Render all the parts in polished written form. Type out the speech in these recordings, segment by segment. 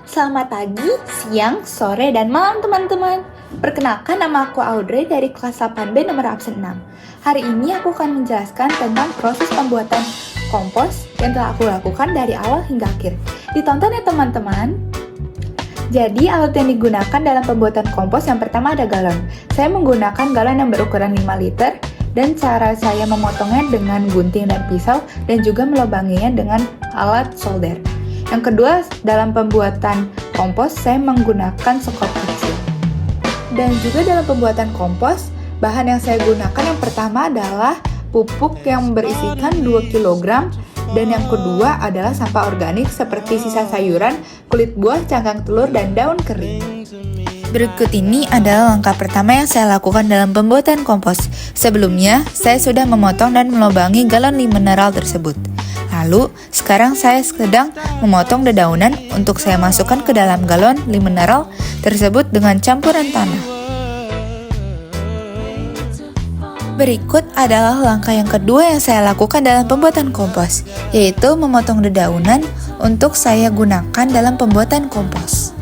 Selamat pagi, siang, sore, dan malam teman-teman. Perkenalkan, nama aku Audrey dari kelas 8B nomor absen 6. Hari ini aku akan menjelaskan tentang proses pembuatan kompos yang telah aku lakukan dari awal hingga akhir. Ditonton ya teman-teman. Jadi alat yang digunakan dalam pembuatan kompos yang pertama ada galon. Saya menggunakan galon yang berukuran 5 liter dan cara saya memotongnya dengan gunting dan pisau dan juga melubanginya dengan alat solder. Yang kedua, dalam pembuatan kompos saya menggunakan sekop kecil. Dan juga dalam pembuatan kompos, bahan yang saya gunakan yang pertama adalah pupuk yang berisikan 2 kg dan yang kedua adalah sampah organik seperti sisa sayuran, kulit buah, cangkang telur, dan daun kering. Berikut ini adalah langkah pertama yang saya lakukan dalam pembuatan kompos. Sebelumnya, saya sudah memotong dan melubangi galon mineral tersebut. Lalu, sekarang saya sedang memotong dedaunan untuk saya masukkan ke dalam galon mineral tersebut dengan campuran tanah. Berikut adalah langkah yang kedua yang saya lakukan dalam pembuatan kompos, yaitu memotong dedaunan untuk saya gunakan dalam pembuatan kompos.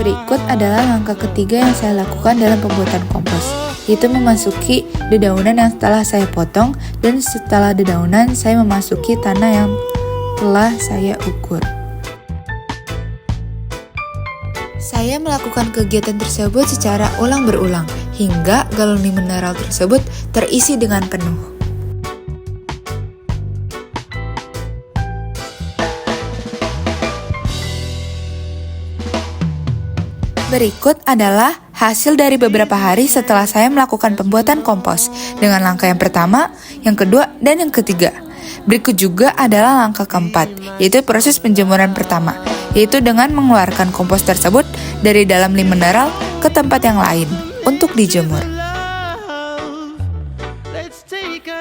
Berikut adalah langkah ketiga yang saya lakukan dalam pembuatan kompos, yaitu memasuki dedaunan yang telah saya potong, dan setelah dedaunan saya memasuki tanah yang telah saya ukur. Saya melakukan kegiatan tersebut secara ulang berulang hingga galon mineral tersebut terisi dengan penuh. Berikut adalah hasil dari beberapa hari setelah saya melakukan pembuatan kompos dengan langkah yang pertama, yang kedua, dan yang ketiga. Berikut juga adalah langkah keempat, yaitu proses penjemuran pertama, yaitu dengan mengeluarkan kompos tersebut dari dalam mineral ke tempat yang lain untuk dijemur.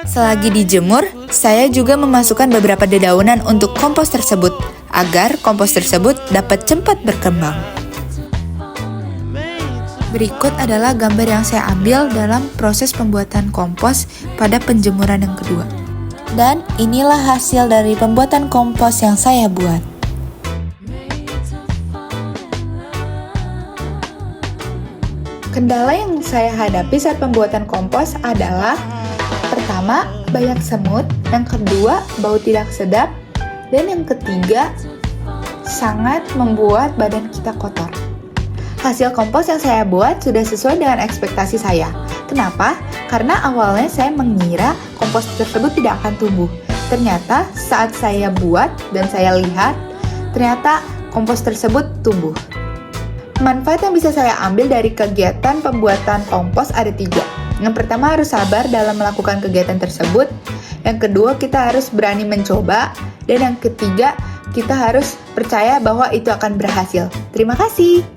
Selagi dijemur, saya juga memasukkan beberapa dedaunan untuk kompos tersebut agar kompos tersebut dapat cepat berkembang. Berikut adalah gambar yang saya ambil dalam proses pembuatan kompos pada penjemuran yang kedua. Dan inilah hasil dari pembuatan kompos yang saya buat. Kendala yang saya hadapi saat pembuatan kompos adalah pertama, banyak semut, yang kedua, bau tidak sedap, dan yang ketiga, sangat membuat badan kita kotor. Hasil kompos yang saya buat sudah sesuai dengan ekspektasi saya. Kenapa? Karena awalnya saya mengira kompos tersebut tidak akan tumbuh. Ternyata saat saya buat dan saya lihat, ternyata kompos tersebut tumbuh. Manfaat yang bisa saya ambil dari kegiatan pembuatan kompos ada 3. Yang pertama, harus sabar dalam melakukan kegiatan tersebut. Yang kedua, kita harus berani mencoba. Dan yang ketiga, kita harus percaya bahwa itu akan berhasil. Terima kasih.